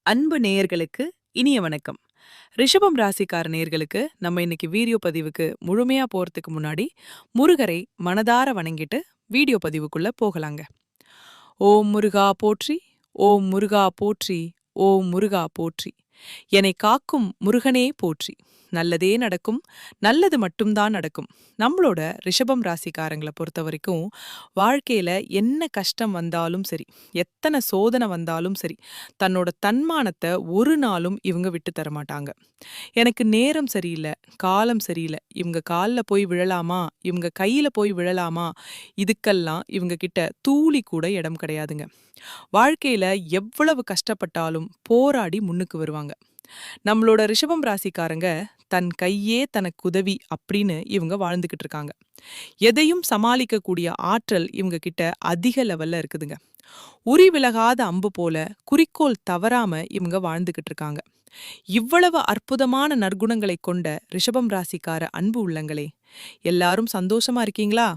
அன்பு நேயர்களுக்கு இனிய வணக்கம். ரிஷபம் ராசிக்கார நேயர்களுக்கு நம்ம இன்னைக்கு வீடியோ பதிவுக்கு முழுமையா போறதுக்கு முன்னாடி முருகரை மனதார வணங்கிட்டு வீடியோ பதிவுக்குள்ள போகலாங்க. ஓம் முருகா போற்றி, ஓம் முருகா போற்றி, ஓம் முருகா போற்றி. என்னை காக்கும் முருகனே போற்றி. நல்லதே நடக்கும், நல்லது மட்டும்தான் நடக்கும். நம்மளோட ரிஷபம் ராசிக்காரங்களை பொறுத்த வரைக்கும் வாழ்க்கையில என்ன கஷ்டம் வந்தாலும் சரி, எத்தனை சோதனை வந்தாலும் சரி, தன்னோட தன்மானத்தை ஒரு நாளும் இவங்க விட்டு தர மாட்டாங்க. எனக்கு நேரம் சரியில்லை, காலம் சரியில்லை, இவங்க காலில் போய் விழலாமா, இவங்க கையில போய் விழலாமா, இதுக்கெல்லாம் இவங்க கிட்ட தூளி கூட இடம் கிடையாதுங்க. வாழ்க்கையில எவ்வளவு கஷ்டப்பட்டாலும் போராடி முன்னுக்கு வருவாங்க. நம்மளோட ரிஷபம் ராசிக்காரங்க தன் கையே தனக்கு உதவி அப்படின்னு இவங்க வாழ்ந்துகிட்டு இருக்காங்க. எதையும் சமாளிக்கக்கூடிய ஆற்றல் இவங்க கிட்ட அதிக லெவல்ல இருக்குதுங்க. உரி விலகாத அம்பு போல குறிக்கோள் தவறாம இவங்க வாழ்ந்துகிட்டு இருக்காங்க. இவ்வளவு அற்புதமான நற்குணங்களை கொண்ட ரிஷபம் ராசிக்கார அன்பு உள்ளங்களே, எல்லாரும் சந்தோஷமா இருக்கீங்களா?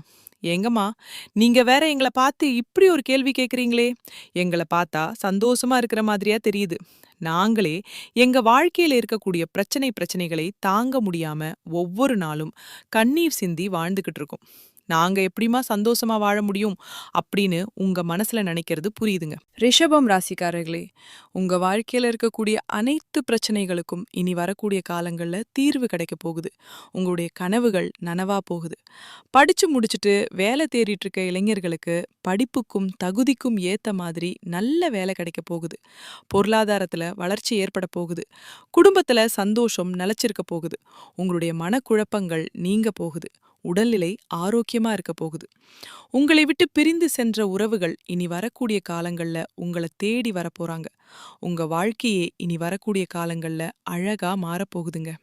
ஏங்கம்மா, நீங்க வேற எங்களை பார்த்து இப்படி ஒரு கேள்வி கேக்குறீங்களே? எங்களை பார்த்தா சந்தோஷமா இருக்கிற மாதிரியா தெரியுது. நாங்களே எங்க வாழ்க்கையில இருக்கக்கூடிய பிரச்சனைகளை தாங்க முடியாம ஒவ்வொரு நாளும் கண்ணீர் சிந்தி வாழ்ந்துகிட்டு இருக்கோம். நாங்க எப்படிமா சந்தோஷமா வாழ முடியும் அப்படின்னு உங்க மனசுல நினைக்கிறது புரியுதுங்க. ரிஷபம் ராசிக்காரர்களே, உங்க வாழ்க்கையில இருக்கக்கூடிய அனைத்து பிரச்சனைகளுக்கும் இனி வரக்கூடிய காலங்கள்ல தீர்வு கிடைக்க போகுது. உங்களுடைய கனவுகள் நனவா போகுது. படிச்சு முடிச்சுட்டு வேலை தேடிட்டு இருக்க இளைஞர்களுக்கு படிப்புக்கும் தகுதிக்கும் ஏத்த மாதிரி நல்ல வேலை கிடைக்க போகுது. பொருளாதாரத்துல வளர்ச்சி ஏற்பட போகுது. குடும்பத்துல சந்தோஷம் நிலைச்சிருக்க போகுது. உங்களுடைய மனக்குழப்பங்கள் நீங்க போகுது. உடல்நிலை ஆரோக்கியமா இருக்க போகுது. உங்களை விட்டு பிரிந்து சென்ற உறவுகள் இனி வரக்கூடிய காலங்கள்ல உங்களை தேடி வரப்போறாங்க. உங்க வாழ்க்கையே இனி வரக்கூடிய காலங்கள்ல அழகா மாறப்போகுதுங்க.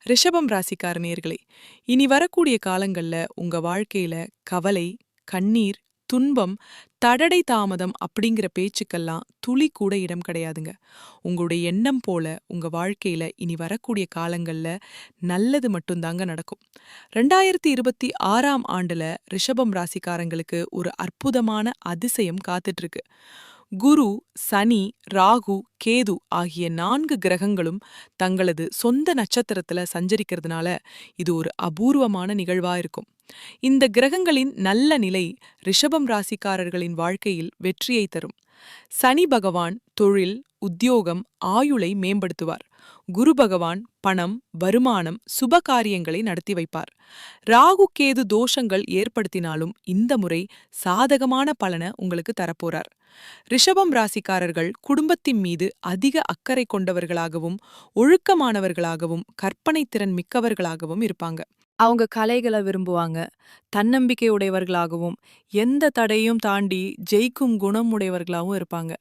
ரிஷபம் ராசிக்கார நேயர்களே, இனி வரக்கூடிய காலங்கள்ல உங்க வாழ்க்கையில கவலை, கண்ணீர், துன்பம், தடடை தாமதம் அப்படிங்கிற பேச்சுக்கெல்லாம் துளி கூட இடம் கிடையாதுங்க. உங்களுடைய எண்ணம் போல உங்க வாழ்க்கையில இனி வரக்கூடிய காலங்கள்ல நல்லது மட்டும்தாங்க நடக்கும். 2026ஆம் ஆண்டுல ரிஷபம் ராசிக்காரங்களுக்கு ஒரு அற்புதமான அதிசயம் காத்துட்டு இருக்கு. குரு, சனி, ராகு, கேது ஆகிய 4 கிரகங்களும் தங்களது சொந்த நட்சத்திரத்துல சஞ்சரிக்கிறதுனால இது ஒரு அபூர்வமான நிகழ்வா இருக்கும். இந்த கிரகங்களின் நல்ல நிலை ரிஷபம் ராசிக்காரர்களின் வாழ்க்கையில் வெற்றியை தரும். சனி பகவான் தொழில், உத்தியோகம், ஆயுளை மேம்படுத்துவார். குரு பகவான் பணம், வருமானம், சுப காரியங்களை நடத்தி வைப்பார். ராகு கேது தோஷங்கள் ஏற்படுத்தினாலும் இந்த முறை சாதகமான பலனை உங்களுக்கு தரப்போறார். ரிஷபம் ராசிக்காரர்கள் குடும்பத்தின் மீது அதிக அக்கறை கொண்டவர்களாகவும் ஒழுக்கமானவர்களாகவும் கற்பனை திறன் மிக்கவர்களாகவும் இருப்பாங்க. அவங்க கலைகளை விரும்புவாங்க. தன்னம்பிக்கை உடையவர்களாகவும் எந்த தடையும் தாண்டி ஜெயிக்கும் குணம் உடையவர்களாகவும் இருப்பாங்க.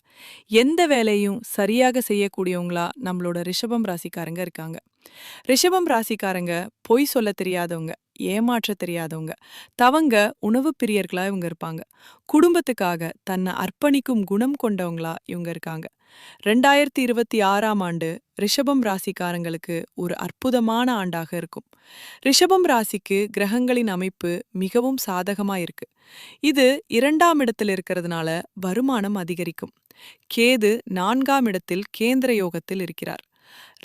எந்த வேலையும் சரியாக செய்யக்கூடியவங்களா நம்மளோட ரிஷபம் ராசிக்காரங்க இருக்காங்க. ரிஷபம் ராசிக்காரங்க பொய் சொல்ல தெரியாதவங்க, ஏமாற்ற தெரியாதவங்க, தவங்க உணவு பிரியர்களா இவங்க இருப்பாங்க. குடும்பத்துக்காக தன்னை அர்ப்பணிக்கும் குணம் கொண்டவங்களா இவங்க இருக்காங்க. 2026ஆம் ஆண்டு ரிஷபம் ராசிக்காரங்களுக்கு ஒரு அற்புதமான ஆண்டாக இருக்கும். ரிஷபம் ராசிக்கு கிரகங்களின் அமைப்பு மிகவும் சாதகமா இருக்கு. இது 2ஆம் இடத்தில் இருக்கிறதுனால வருமானம் அதிகரிக்கும். கேது 4ஆம் இடத்தில் கேந்திர யோகத்தில் இருக்கிறார்.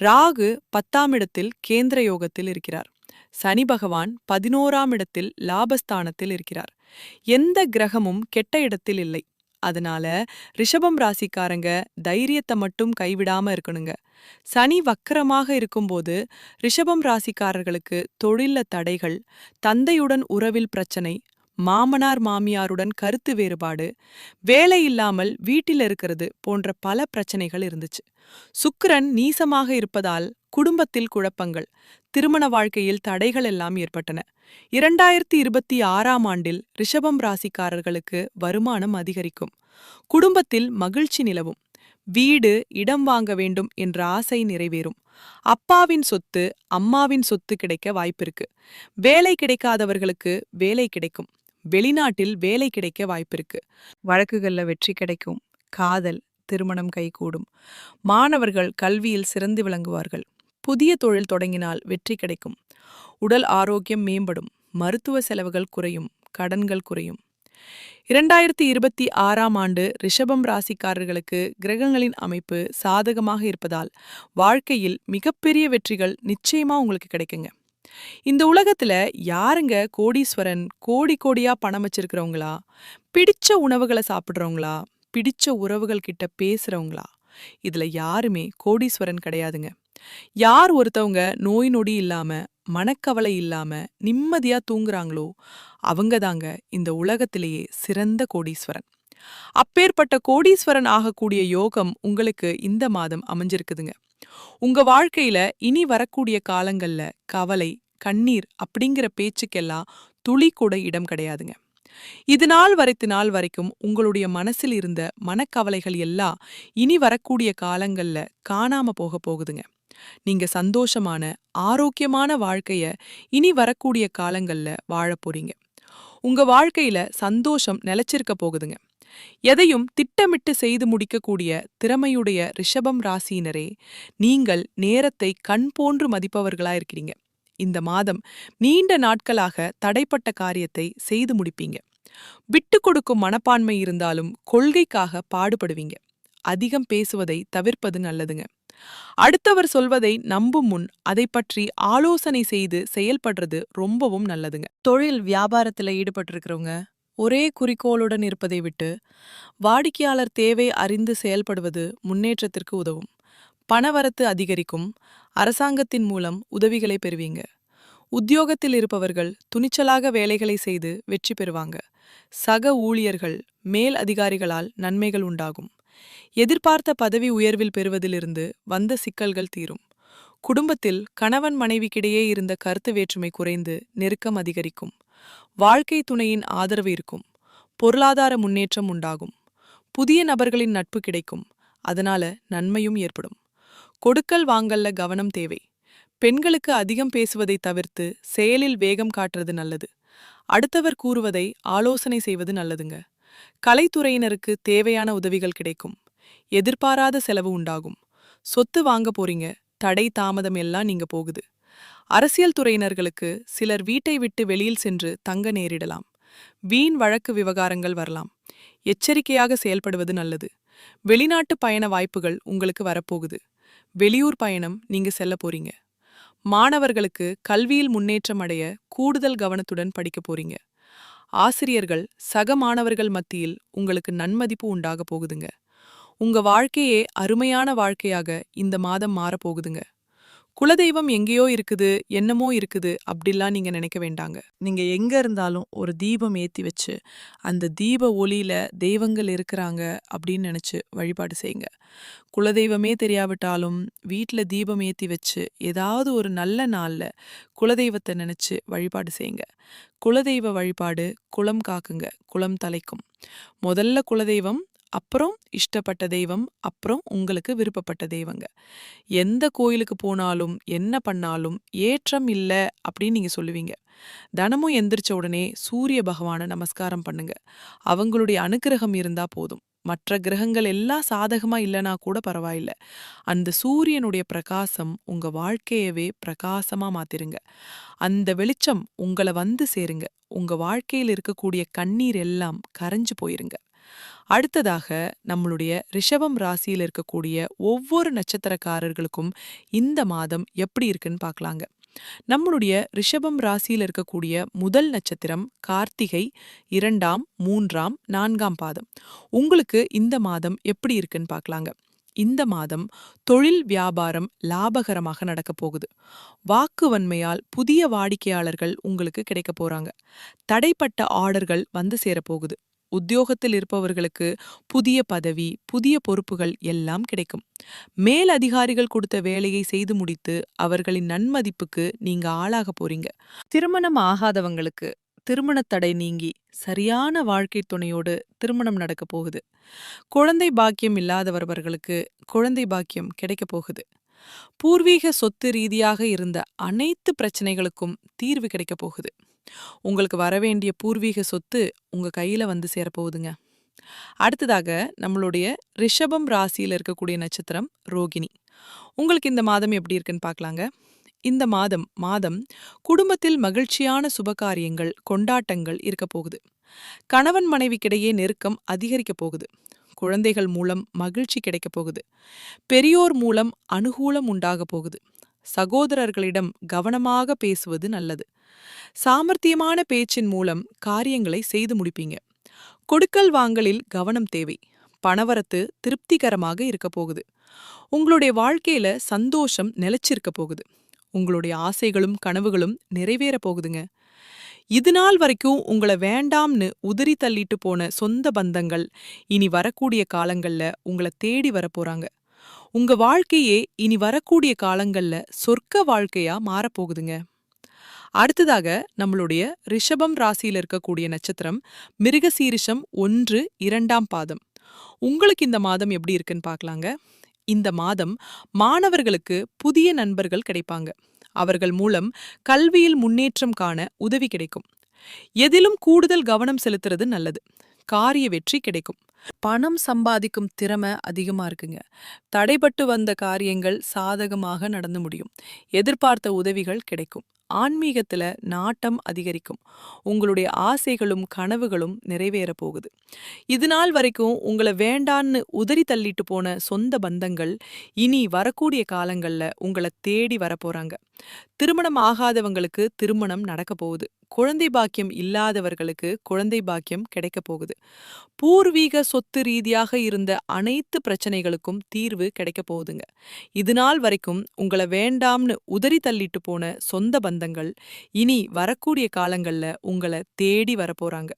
ராகு 10ஆம் இடத்தில் கேந்திர யோகத்தில் இருக்கிறார். சனி பகவான் 11ஆம் இடத்தில் லாபஸ்தானத்தில் இருக்கிறார். எந்த கிரகமும் கெட்ட இடத்தில் இல்லை. அதனால ரிஷபம் ராசிக்காரங்க தைரியத்தை மட்டும் கைவிடாம இருக்கணுங்க. சனி வக்கரமாக இருக்கும்போது ரிஷபம் ராசிக்காரர்களுக்கு தொழில்ல தடைகள், தந்தையுடன் உறவில் பிரச்சனை, மாமனார் மாமியாருடன் கருத்து வேறுபாடு, வேலை இல்லாமல் வீட்டில் இருக்கிறது போன்ற பல பிரச்சனைகள் இருந்துச்சு. சுக்கிரன் நீசமாக இருப்பதால் குடும்பத்தில் குழப்பங்கள், திருமண வாழ்க்கையில் தடைகள் எல்லாம் ஏற்பட்டன. 2026ஆம் ஆண்டில் ரிஷபம் ராசிக்காரர்களுக்கு வருமானம் அதிகரிக்கும். குடும்பத்தில் மகிழ்ச்சி நிலவும். வீடு, இடம் வாங்க வேண்டும் என்ற ஆசை நிறைவேறும். அப்பாவின் சொத்து, அம்மாவின் சொத்து கிடைக்க வாய்ப்பிருக்கு. வேலை கிடைக்காதவர்களுக்கு வேலை கிடைக்கும். வெளிநாட்டில் வேலை கிடைக்க வாய்ப்பிருக்கு. வழக்குகள்ல வெற்றி கிடைக்கும். காதல், திருமணம் கைகூடும். மாணவர்கள் கல்வியில் சிறந்து விளங்குவார்கள். புதிய தொழில் தொடங்கினால் வெற்றி கிடைக்கும். உடல் ஆரோக்கியம் மேம்படும். மருத்துவ செலவுகள் குறையும். கடன்கள் குறையும். 2026ஆம் ஆண்டு ரிஷபம் ராசிக்காரர்களுக்கு கிரகங்களின் அமைப்பு சாதகமாக இருப்பதால் வாழ்க்கையில் மிகப்பெரிய வெற்றிகள் நிச்சயமா உங்களுக்கு கிடைக்குங்க. இந்த உலகத்துல யாருங்க கோடீஸ்வரன், கோடி கோடியா பணம் வச்சிருக்கிறவங்களா, பிடிச்ச உணவுகளை சாப்பிடுறவங்களா, பிடிச்ச உறவுகள் கிட்ட பேசுறவங்களா? இதுல யாருமே கோடீஸ்வரன் கிடையாதுங்க. யார் ஒருத்தவங்க நோய் நொடி இல்லாம, மனக்கவலை இல்லாம, நிம்மதியா தூங்குறாங்களோ, அவங்க தாங்க இந்த உலகத்திலேயே சிறந்த கோடீஸ்வரன். அப்பேற்பட்ட கோடீஸ்வரன் ஆகக்கூடிய யோகம் உங்களுக்கு இந்த மாதம் அமைஞ்சிருக்குதுங்க. உங்க வாழ்க்கையில இனி வரக்கூடிய காலங்கள்ல கவலை, கண்ணீர் அப்படிங்கிற பேச்சுக்கெல்லாம் துளி கூட இடம் கிடையாதுங்க. இது நாள் வரைக்கும் உங்களுடைய மனசில் இருந்த மனக்கவலைகள் எல்லாம் இனி வரக்கூடிய காலங்கள்ல காணாம போக போகுதுங்க. நீங்க சந்தோஷமான, ஆரோக்கியமான வாழ்க்கைய இனி வரக்கூடிய காலங்கள்ல வாழப் போறீங்க. உங்க வாழ்க்கையில சந்தோஷம் நிலைச்சிருக்க போகுதுங்க. எதையும் திட்டமிட்டு செய்து முடிக்கக்கூடிய திறமையுடைய ரிஷபம் ராசியினரே, நீங்கள் நேரத்தை கண் போன்று மதிப்பவர்களா இருக்கிறீங்க. இந்த மாதம் நீண்ட நாட்களாக தடைப்பட்ட காரியத்தை செய்து முடிப்பீங்க. விட்டு கொடுக்கும் மனப்பான்மை இருந்தாலும் கொள்கைக்காக பாடுபடுவீங்க. அதிகம் பேசுவதை தவிர்ப்பது நல்லதுங்க. அடுத்தவர் சொல்வதை நம்பும் முன் அதை பற்றி ஆலோசனை செய்து செயல்படுறது ரொம்பவும் நல்லதுங்க. தொழில் வியாபாரத்துல ஈடுபட்டிருக்கிறவங்க ஒரே குறிக்கோளுடன் இருப்பதை விட்டு வாடிக்கையாளர் தேவை அறிந்து செயல்படுவது முன்னேற்றத்திற்கு உதவும். பணவரத்து அதிகரிக்கும். அரசாங்கத்தின் மூலம் உதவிகளை பெறுவீங்க. உத்தியோகத்தில் இருப்பவர்கள் துணிச்சலாக வேலைகளை செய்து வெற்றி பெறுவாங்க. சக ஊழியர்கள், மேல் அதிகாரிகளால் நன்மைகள் உண்டாகும். எதிர்பார்த்த பதவி உயர்வில் பெறுவதிலிருந்து வந்த சிக்கல்கள் தீரும். குடும்பத்தில் கணவன் மனைவிக்கிடையே இருந்த கருத்து வேற்றுமை குறைந்து நெருக்கம் அதிகரிக்கும். வாழ்க்கை துணையின் ஆதரவு இருக்கும். பொருளாதார முன்னேற்றம் உண்டாகும். புதிய நபர்களின் நட்பு கிடைக்கும். அதனால நன்மையும் ஏற்படும். கொடுக்கல் வாங்கல்ல கவனம் தேவை. பெண்களுக்கு அதிகம் பேசுவதை தவிர்த்து செயலில் வேகம் காட்டுறது நல்லது. அடுத்தவர் கூறுவதை ஆலோசனை செய்வது நல்லதுங்க. கலைத்துறையினருக்கு தேவையான உதவிகள் கிடைக்கும். எதிர்பாராத செலவு உண்டாகும். சொத்து வாங்க போறீங்க. தடை தாமதம் எல்லாம் நீங்க போகுது. அரசியல் துறையினர்களுக்கு சிலர் வீட்டை விட்டு வெளியில் சென்று தங்க நேரிடலாம். வீண் வழக்கு விவகாரங்கள் வரலாம். எச்சரிக்கையாக செயல்படுவது நல்லது. வெளிநாட்டு பயண வாய்ப்புகள் உங்களுக்கு வரப்போகுது. வெளியூர் பயணம் நீங்க செல்ல போறீங்க. மாணவர்களுக்கு கல்வியில் முன்னேற்றம் அடைய கூடுதல் கவனத்துடன் படிக்க போறீங்க. ஆசிரியர்கள் சக மாணவர்கள் மத்தியில் உங்களுக்கு நன்மதிப்பு உண்டாக போகுதுங்க. உங்க வாழ்க்கையே அருமையான வாழ்க்கையாக இந்த மாதம் மாறப்போகுதுங்க. குலதெய்வம் எங்கேயோ இருக்குது, என்னமோ இருக்குது அப்படிலாம் நீங்க நினைக்க வேண்டாங்க. நீங்க எங்க இருந்தாலும் ஒரு தீபம் ஏத்தி வச்சு அந்த தீப ஒளியில தெய்வங்கள் இருக்கிறாங்க அப்படின்னு நினைச்சு வழிபாடு செய்யுங்க. குலதெய்வமே தெரியாவிட்டாலும் வீட்டில் தீபம் ஏத்தி வச்சு ஏதாவது ஒரு நல்ல நாள்ல குலதெய்வத்தை நினைச்சு வழிபாடு செய்யுங்க. குலதெய்வ வழிபாடு குலம் காக்குங்க, குலம் தலைக்கும். முதல்ல குலதெய்வம், அப்புறம் இஷ்டப்பட்ட தெய்வம், அப்புறம் உங்களுக்கு விருப்பப்பட்ட தெய்வங்க. எந்த கோயிலுக்கு போனாலும் என்ன பண்ணாலும் ஏற்றம் இல்ல அப்படின்னு நீங்க சொல்லுவீங்க. தினமும் எந்திரிச்ச உடனே சூரிய பகவானை நமஸ்காரம் பண்ணுங்க. அவங்களுடைய அனுக்கிரகம் இருந்தா போதும். மற்ற கிரகங்கள் எல்லாம் சாதகமா இல்லனா கூட பரவாயில்ல. அந்த சூரியனுடைய பிரகாசம் உங்க வாழ்க்கையவே பிரகாசமா மாத்திருங்க. அந்த வெளிச்சம் உங்களை வந்து சேருங்க. உங்க வாழ்க்கையில் இருக்கக்கூடிய கண்ணீர் எல்லாம் கரைஞ்சு போயிருங்க. அடுத்ததாக நம்மளுடைய ரிஷபம் ராசியில் இருக்கக்கூடிய ஒவ்வொரு நட்சத்திரக்காரர்களுக்கும் இந்த மாதம் எப்படி இருக்குன்னு பார்க்கலாங்க. நம்மளுடைய ரிஷபம் ராசியில் இருக்கக்கூடிய முதல் நட்சத்திரம் கார்த்திகை, 2ஆம், 3ஆம், 4ஆம் பாதம். உங்களுக்கு இந்த மாதம் எப்படி இருக்குன்னு பார்க்கலாங்க. இந்த மாதம் தொழில் வியாபாரம் லாபகரமாக நடக்க போகுது. வாக்கு வன்மையால் புதிய வாடிக்கையாளர்கள் உங்களுக்கு கிடைக்க போறாங்க. தடைப்பட்ட ஆர்டர்கள் வந்து சேரப்போகுது. உத்தியோகத்தில் இருப்பவர்களுக்கு புதிய பதவி, புதிய பொறுப்புகள் எல்லாம் கிடைக்கும். மேல் அதிகாரிகள் கொடுத்த வேலையை செய்து முடித்து அவர்களின் நன்மதிப்புக்கு நீங்க ஆளாக போறீங்க. திருமணம் ஆகாதவங்களுக்கு திருமணத் தடை நீங்கி சரியான வாழ்க்கை துணையோடு திருமணம் நடக்க போகுது. குழந்தை பாக்கியம் இல்லாதவர்களுக்கு குழந்தை பாக்கியம் கிடைக்க போகுது. பூர்வீக சொத்து ரீதியாக இருந்த அனைத்து பிரச்சனைகளுக்கும் தீர்வு கிடைக்க போகுது. உங்களுக்கு வரவேண்டிய பூர்வீக சொத்து உங்க கையில வந்து சேரப்போகுதுங்க. அடுத்ததாக நம்மளுடைய ரிஷபம் ராசியில இருக்கக்கூடிய நட்சத்திரம் ரோகிணி. உங்களுக்கு இந்த மாதம் எப்படி இருக்குன்னு பார்க்கலாங்க. இந்த மாதம் குடும்பத்தில் மகிழ்ச்சியான சுபகாரியங்கள், கொண்டாட்டங்கள் இருக்க போகுது. கணவன் மனைவிக்கிடையே நெருக்கம் அதிகரிக்க போகுது. குழந்தைகள் மூலம் மகிழ்ச்சி கிடைக்க போகுது. பெரியோர் மூலம் அனுகூலம் உண்டாக போகுது. சகோதரர்களிடம் கவனமாக பேசுவது நல்லது. சாமர்த்தியமான பேச்சின் மூலம் காரியங்களை செய்து முடிப்பீங்க. கொடுக்கல் வாங்கலில் கவனம் தேவை. பணவரத்து திருப்திகரமாக இருக்க போகுது. உங்களுடைய வாழ்க்கையில சந்தோஷம் நிலைச்சிருக்க போகுது. உங்களுடைய ஆசைகளும் கனவுகளும் நிறைவேற போகுதுங்க. இது நாள் வரைக்கும் உங்களை வேண்டாம்னு உதறி தள்ளிட்டு போன சொந்த பந்தங்கள் இனி வரக்கூடிய காலங்கள்ல உங்களை தேடி வரப்போறாங்க. உங்க வாழ்க்கையே இனி வரக்கூடிய காலங்கள்ல சொர்க்க வாழ்க்கையா மாறப்போகுதுங்க. அடுத்ததாக நம்மளுடைய ரிஷபம் ராசியில இருக்கக்கூடிய நட்சத்திரம் மிருகசீரிஷம் 1, 2ஆம் பாதம். உங்களுக்கு இந்த மாதம் எப்படி இருக்குன்னு பார்க்கலாங்க. இந்த மாதம் மாணவர்களுக்கு புதிய நண்பர்கள் கிடைப்பாங்க. அவர்கள் மூலம் கல்வியில் முன்னேற்றம் காண உதவி கிடைக்கும். எதிலும் கூடுதல் கவனம் செலுத்துறது நல்லது. காரிய வெற்றி கிடைக்கும். பணம் சம்பாதிக்கும் திறமை அதிகமா இருக்குங்க. தடைபட்டு வந்த காரியங்கள் சாதகமாக நடந்து முடியும். எதிர்பார்த்த உதவிகள் கிடைக்கும். ஆன்மீகத்துல நாட்டம் அதிகரிக்கும். உங்களுடைய ஆசைகளும் கனவுகளும் நிறைவேற போகுது. இது நாள் வரைக்கும் உங்களை வேண்டான்னு உதறி தள்ளிட்டு போன சொந்த பந்தங்கள் இனி வரக்கூடிய காலங்கள்ல உங்களை தேடி வரப்போறாங்க. திருமணம் ஆகாதவங்களுக்கு திருமணம் நடக்க போகுது. குழந்தை பாக்கியம் இல்லாதவர்களுக்கு குழந்தை பாக்கியம் கிடைக்க போகுது. பூர்வீக சொத்து ரீதியாக இருந்த அனைத்து பிரச்சனைகளுக்கும் தீர்வு கிடைக்க போகுதுங்க. இது நாள் வரைக்கும் உங்களை வேண்டாம்னு உதறி தள்ளிட்டு போன சொந்த பந்தங்கள் இனி வரக்கூடிய காலங்கள்ல உங்களை தேடி வரப்போறாங்க.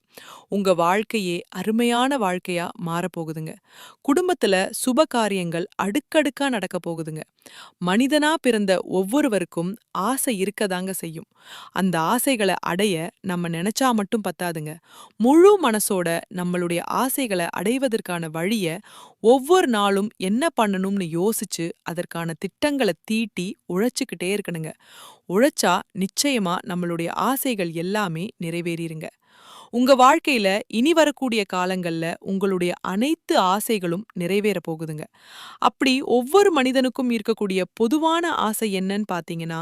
உங்க வாழ்க்கையே அருமையான வாழ்க்கையா மாறப்போகுதுங்க. குடும்பத்துல சுப காரியங்கள் அடுக்கடுக்கா நடக்க போகுதுங்க. மனிதனா பிறந்த ஒவ்வொருவருக்கும் ஆசை இருக்கதாங்க செய்யும். அந்த ஆசைகளை அடைய நம்ம நினைச்சா மட்டும் பத்தாதுங்க. முழு மனசோட நம்மளுடைய ஆசைகளை அடைவதற்கான வழிய ஒவ்வொரு நாளும் என்ன பண்ணணும்னு யோசிச்சு அதற்கான திட்டங்களை தீட்டி உழைச்சுக்கிட்டே இருக்கணுங்க. உழைச்சா நிச்சயமா நம்மளுடைய ஆசைகள் எல்லாமே நிறைவேறிருங்க. உங்க வாழ்க்கையில இனி வரக்கூடிய காலங்கள்ல உங்களுடைய அனைத்து ஆசைகளும் நிறைவேற போகுதுங்க. அப்படி ஒவ்வொரு மனிதனுக்கும் இருக்கக்கூடிய பொதுவான ஆசை என்னன்னு பாத்தீங்கன்னா,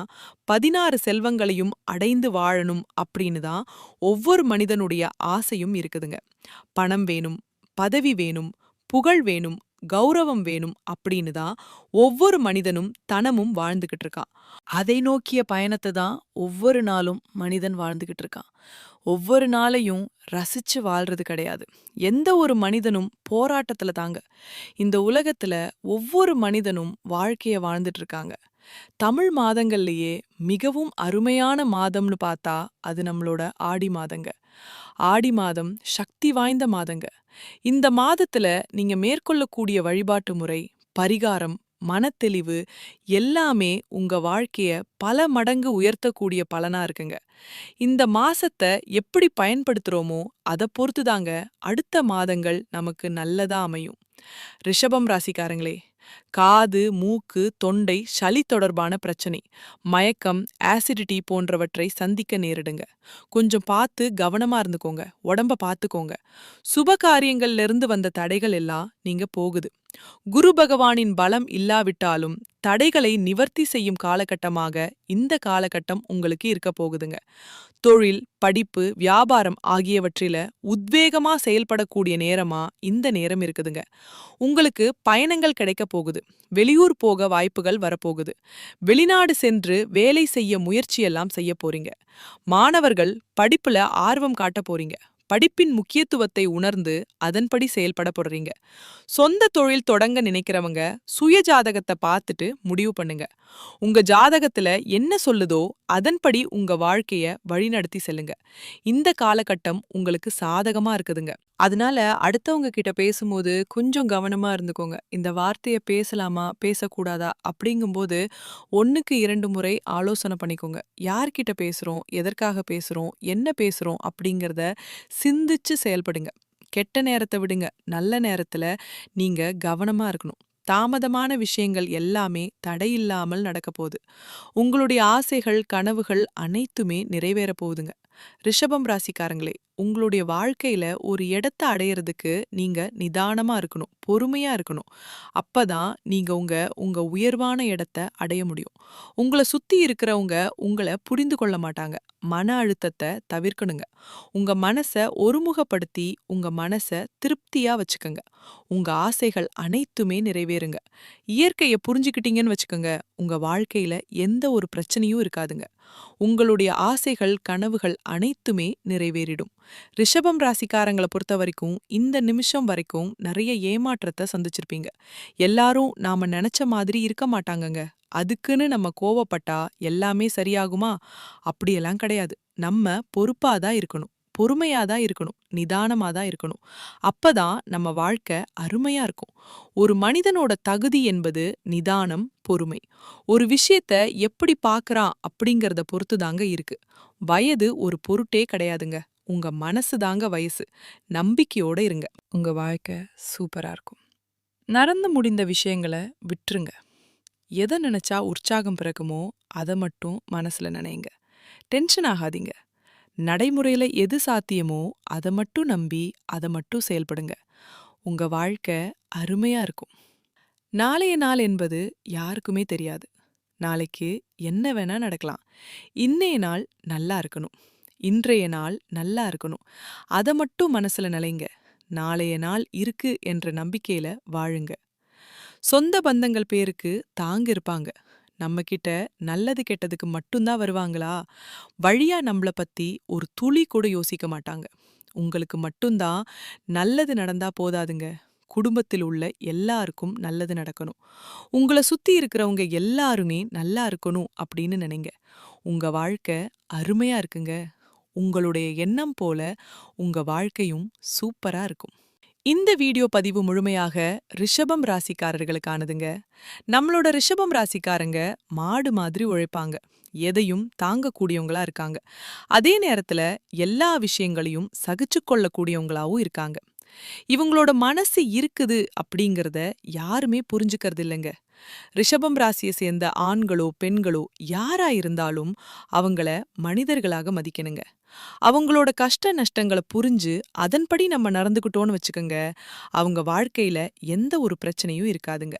16 செல்வங்களையும் அடைந்து வாழணும் அப்படின்னு தான் ஒவ்வொரு மனிதனுடைய ஆசையும் இருக்குதுங்க. பணம் வேணும், பதவி வேணும், புகழ் வேணும், கௌரவம் வேணும் அப்படின்னு தான் ஒவ்வொரு மனிதனும் தனமும் வாழ்ந்துகிட்டு இருக்கான். அதை நோக்கிய பயணத்தை தான் ஒவ்வொரு நாளும் மனிதன் வாழ்ந்துகிட்டு இருக்கான். ஒவ்வொரு நாளையும் ரசிச்சு வாழ்றது கிடையாது. எந்த ஒரு மனிதனும் போராட்டத்துல தாங்க. இந்த உலகத்துல ஒவ்வொரு மனிதனும் வாழ்க்கைய வாழ்ந்துட்டு இருக்காங்க. தமிழ் மாதங்கள்லயே மிகவும் அருமையான மாதம்னு பார்த்தா அது நம்மளோட ஆடி மாதங்க. ஆடி மாதம் சக்தி வாய்ந்த மாதங்க. இந்த மாதத்துல நீங்க மேற்கொள்ளக்கூடிய வழிபாட்டு முறை, பரிகாரம், மனத்தெளிவு எல்லாமே உங்க வாழ்க்கைய பல மடங்கு உயர்த்தக்கூடிய பலனா இருக்குங்க. இந்த மாசத்தை எப்படி பயன்படுத்துறோமோ அதை பொறுத்துதாங்க அடுத்த மாதங்கள் நமக்கு நல்லதா அமையும். ரிஷபம் ராசிக்காரங்களே, காது, மூக்கு, தொண்டை, சளி தொடர்பான பிரச்சனை, மயக்கம், ஆசிடிட்டி போன்றவற்றை சந்திக்க நேரிடுங்க. கொஞ்சம் பார்த்து கவனமா இருந்துக்கோங்க. உடம்ப பார்த்துக்கோங்க. சுப காரியங்கள்ல இருந்து வந்த தடைகள் எல்லாம் நீங்க போகுது. குரு பகவானின் பலம் இல்லாவிட்டாலும் தடைகளை நிவர்த்தி செய்யும் காலகட்டமாக இந்த காலகட்டம் உங்களுக்கு இருக்க போகுதுங்க. தொழில், படிப்பு, வியாபாரம் ஆகியவற்றில உத்வேகமா செயல்படக்கூடிய நேரமா இந்த நேரம் இருக்குதுங்க. உங்களுக்கு பயணங்கள் கிடைக்க போகுது. வெளியூர் போக வாய்ப்புகள் வரப்போகுது. வெளிநாடு சென்று வேலை செய்ய முயற்சியெல்லாம் செய்ய போறீங்க. மாணவர்கள் படிப்புல ஆர்வம் காட்ட போறீங்க. படிப்பின் முக்கியத்துவத்தை உணர்ந்து அதன்படி செயல்பட போடுறீங்க. சொந்த தொழில் தொடங்க நினைக்கிறவங்க சுய ஜாதகத்தை பார்த்துட்டு முடிவு பண்ணுங்க. உங்க ஜாதகத்துல என்ன சொல்லுதோ அதன்படி உங்க வாழ்க்கைய வழிநடத்தி செல்லுங்க. இந்த காலகட்டம் உங்களுக்கு சாதகமா இருக்குதுங்க. அதனால அடுத்தவங்க கிட்ட பேசும்போது கொஞ்சம் கவனமா இருந்துக்கோங்க. இந்த வார்த்தைய பேசலாமா பேசக்கூடாதா அப்படிங்கும்போது 1க்கு 2 முறை ஆலோசனை பண்ணிக்கோங்க. யார்கிட்ட பேசுறோம், எதற்காக பேசுறோம், என்ன பேசுறோம் அப்படிங்கிறத சிந்திச்சு செயல்படுங்க. கெட்ட நேரத்தை விடுங்க. நல்ல நேரத்துல நீங்க கவனமா இருக்கணும். தாமதமான விஷயங்கள் எல்லாமே தடையில்லாமல் நடக்க போகுது. உங்களுடைய ஆசைகள், கனவுகள் அனைத்துமே நிறைவேற போகுதுங்க. ரிஷபம் ராசிக்காரங்களே, உங்களுடைய வாழ்க்கையில ஒரு இடத்த அடையறதுக்கு நீங்க நிதானமா இருக்கணும், பொறுமையா இருக்கணும். அப்பதான் நீங்க உங்க உங்க உயர்வான இடத்த அடைய முடியும். உங்கள சுத்தி இருக்கிறவங்க உங்கள புரிந்து கொள்ள மாட்டாங்க. மன அழுத்தத்த தவிர்க்கணுங்க. உங்க மனச ஒருமுகப்படுத்தி உங்க மனச திருப்தியா வச்சுக்கங்க. உங்க ஆசைகள் அனைத்துமே நிறைவேறுங்க. இயற்கைய புரிஞ்சுக்கிட்டீங்கன்னு வச்சுக்கோங்க, உங்க வாழ்க்கையில எந்த ஒரு பிரச்சனையும் இருக்காதுங்க. உங்களுடைய ஆசைகள், கனவுகள் அனைத்துமே நிறைவேறிடும். ரிஷபம் ராசிக்காரங்கள பொறுத்தவரைக்கும், இந்த நிமிஷம் வரைக்கும் நெறைய ஏமாற்றத்த சந்திச்சிருப்பீங்க. எல்லாரும் நாம நெனச்ச மாதிரி இருக்க மாட்டாங்கங்க. அதுக்குன்னு நம்ம கோவப்பட்டா எல்லாமே சரியாகுமா? அப்படியெல்லாம் கிடையாது. நம்ம பொறுப்பா தான் இருக்கணும். பொறுமையா தான் இருக்கணும். நிதானமா தான் இருக்கணும். அப்பதான் நம்ம வாழ்க்கை அருமையா இருக்கும். ஒரு மனிதனோட தகுதி என்பது நிதானம், பொறுமை. ஒரு விஷயத்த எப்படி பார்க்கறான் அப்படிங்கறத பொறுத்து தாங்க இருக்கு. வயது ஒரு பொருட்டே கிடையாதுங்க. உங்க மனசு தாங்க வயசு. நம்பிக்கையோட இருங்க. உங்க வாழ்க்கை சூப்பரா இருக்கும். நடந்து முடிந்த விஷயங்கள விட்டுருங்க. எத நினைச்சா உற்சாகம் பிறக்குமோ அத மட்டும் மனசுல நினைங்க. டென்ஷன் ஆகாதீங்க. நடைமுறையில எது சாத்தியமோ அத மட்டும் நம்பி அத மட்டும் செயல்படுங்க. உங்க வாழ்க்கை அருமையா இருக்கும். நாளைய நாள் என்பது யாருக்குமே தெரியாது. நாளைக்கு என்ன வேணா நடக்கலாம். இன்னைய நாள் நல்லா இருக்கணும். இன்றைய நாள் நல்லா இருக்கணும். அத மட்டும் மனசுல நிலைங்க. நாளைய நாள் இருக்கு என்ற நம்பிக்கையில வாழுங்க. சொந்த பந்தங்கள் பேருக்கு தாங்க இருப்பாங்க. நம்ம கிட்ட நல்லது கெட்டதுக்கு மட்டும்தான் வருவாங்களா? வழியா நம்மள பத்தி ஒரு துளி கூட யோசிக்க மாட்டாங்க. உங்களுக்கு மட்டும்தான் நல்லது நடந்தா போதாதுங்க. குடும்பத்தில் உள்ள எல்லாருக்கும் நல்லது நடக்கணும். உங்கள சுத்தி இருக்கிறவங்க எல்லாருமே நல்லா இருக்கணும் அப்படின்னு நினைங்க. உங்க வாழ்க்கை அருமையா இருக்குங்க. உங்களுடைய எண்ணம் போல உங்க வாழ்க்கையும் சூப்பரா இருக்கும். இந்த வீடியோ பதிவு முழுமையாக ரிஷபம் ராசிக்காரர்களுக்கானதுங்க. நம்மளோட ரிஷபம் ராசிக்காரங்க மாடு மாதிரி உழைப்பாங்க. எதையும் தாங்கக்கூடியவங்களா இருக்காங்க. அதே நேரத்துல எல்லா விஷயங்களையும் சகிச்சுக் கொள்ளக்கூடியவங்களாவும் இருக்காங்க. இவங்களோட மனசு இருக்குது அப்படிங்கறத யாருமே புரிஞ்சுக்கிறது இல்லைங்க. ரிஷபம் ராசியை சேர்ந்த ஆண்களோ பெண்களோ யாரா இருந்தாலும் அவங்கள மனிதர்களாக மதிக்கணுங்க. அவங்களோட கஷ்ட நஷ்டங்களை புரிஞ்சு அதன்படி நம்ம நடந்துக்கிட்டோம்னு வச்சுக்கோங்க, அவங்க வாழ்க்கையில எந்த ஒரு பிரச்சனையும் இருக்காதுங்க.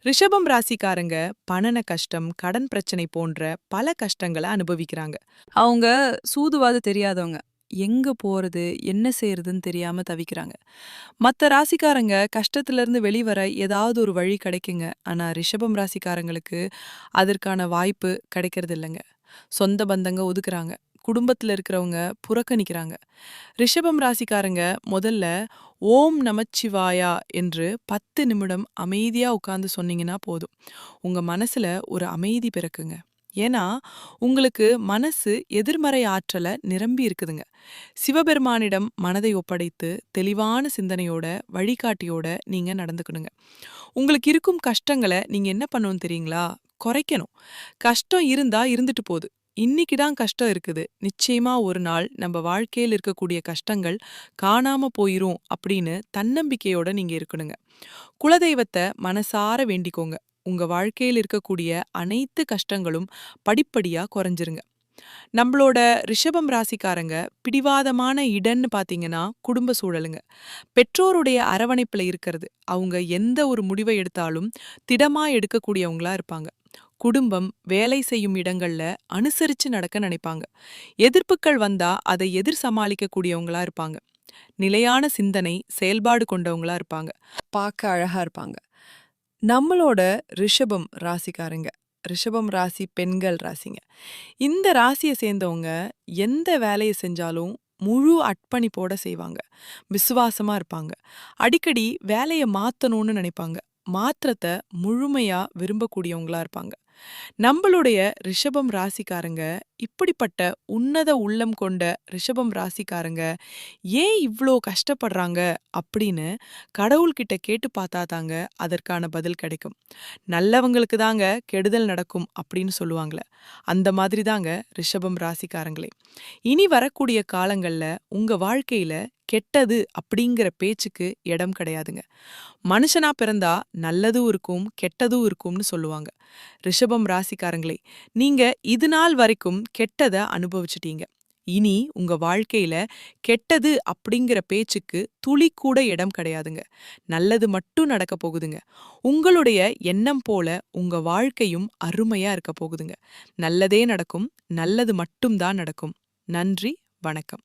ரிஷபம் ராசிக்காரங்க பணன கஷ்டம், கடன் பிரச்சனை போன்ற பல கஷ்டங்களை அனுபவிக்கிறாங்க. அவங்க சூதுவாது தெரியாதவங்க. எங்க போறது, என்ன செய்யறதுன்னு தெரியாம தவிக்கிறாங்க. மத்த ராசிக்காரங்க கஷ்டத்துல இருந்து வெளிவர ஏதாவது ஒரு வழி கிடைக்குங்க. ஆனா ரிஷபம் ராசிக்காரங்களுக்கு அதற்கான வாய்ப்பு கிடைக்கிறது இல்லைங்க. சொந்த பந்தங்க ஒதுக்குறாங்க. குடும்பத்துல இருக்கிறவங்க புறக்கணிக்கிறாங்க. ரிஷபம் ராசிக்காரங்க முதல்ல ஓம் நமச்சிவாயா என்று 10 நிமிடம் அமைதியா உட்கார்ந்து சொன்னீங்கன்னா போதும். உங்க மனசுல ஒரு அமைதி பிறக்குங்க. ஏன்னா உங்களுக்கு மனசு எதிர்மறை ஆற்றல நிரம்பி இருக்குதுங்க. சிவபெருமானிடம் மனதை ஒப்படைத்து தெளிவான சிந்தனையோட வழிகாட்டியோட நீங்க நடந்துக்கணுங்க. உங்களுக்கு இருக்கும் கஷ்டங்களை நீங்க என்ன பண்ணணும் தெரியுங்களா? குறைக்கணும். கஷ்டம் இருந்தா இருந்துட்டு போகுது. இன்னைக்கு தான் கஷ்டம் இருக்குது. நிச்சயமா ஒரு நாள் நம்ம வாழ்க்கையில் இருக்கக்கூடிய கஷ்டங்கள் காணாம போயிரும் அப்படின்னு தன்னம்பிக்கையோட நீங்க இருக்கணுங்க. குலதெய்வத்தை மனசார வேண்டிக்கோங்க. உங்க வாழ்க்கையில் இருக்கக்கூடிய அனைத்து கஷ்டங்களும் படிப்படியா குறைஞ்சிருங்க. நம்மளோட ரிஷபம் ராசிக்காரங்க பிடிவாதமான இடன்னு பாத்தீங்கன்னா குடும்ப சூழலுங்க. பெற்றோருடைய அரவணைப்புல இருக்கிறது. அவங்க எந்த ஒரு முடிவை எடுத்தாலும் திடமா எடுக்கக்கூடியவங்களா இருப்பாங்க. குடும்பம், வேலை செய்யும் இடங்கள்ல அனுசரிச்சு நடக்க நினைப்பாங்க. எதிர்ப்புகள் வந்தா அதை எதிர் சமாளிக்க கூடியவங்களா இருப்பாங்க. நிலையான சிந்தனை, செயல்பாடு கொண்டவங்களா இருப்பாங்க. பார்க்க அழகா இருப்பாங்க. நம்மளோட ரிஷபம் ராசிக்காரங்க, ரிஷபம் ராசி பெண்கள் ராசிங்க. இந்த ராசியை சேர்ந்தவங்க எந்த வேலையை செஞ்சாலும் முழு அர்ப்பணிப்போட செய்வாங்க. விசுவாசமா இருப்பாங்க. அடிக்கடி வேலையை மாத்தணும்னு நினைப்பாங்க. மாற்றத்தை முழுமையா விரும்பக்கூடியவங்களா இருப்பாங்க. நம்மளுடைய ரிஷபம் ராசிக்காரங்க இப்படிப்பட்ட உன்னத உள்ளம் கொண்ட ரிஷபம் ராசிக்காரங்க ஏன் இவ்ளோ கஷ்டப்படுறாங்க அப்படின்னு கடவுள்கிட்ட கேட்டு பார்த்தா தாங்க அதற்கான பதில் கிடைக்கும். நல்லவங்களுக்கு தாங்க கெடுதல் நடக்கும் அப்படின்னு சொல்லுவாங்களே, அந்த மாதிரி தாங்க ரிஷபம் ராசிக்காரங்களே. இனி வரக்கூடிய காலங்கள்ல உங்க வாழ்க்கையில கெட்டது அப்படிங்கிற பேச்சுக்கு இடம் கிடையாதுங்க. மனுஷனா பிறந்தா நல்லதும் இருக்கும் கெட்டதும் இருக்கும்னு சொல்லுவாங்க. ரிஷபம் ராசிக்காரங்களே, நீங்க இது நாள் வரைக்கும் கெட்டத அனுபவிச்சிட்டீங்க. இனி உங்க வாழ்க்கையில கெட்டது அப்படிங்கிற பேச்சுக்கு துளி கூட இடம் கிடையாதுங்க. நல்லது மட்டும் நடக்க போகுதுங்க. உங்களுடைய எண்ணம் போல உங்க வாழ்க்கையும் அருமையா இருக்க போகுதுங்க. நல்லதே நடக்கும். நல்லது மட்டும் தான் நடக்கும். நன்றி. வணக்கம்.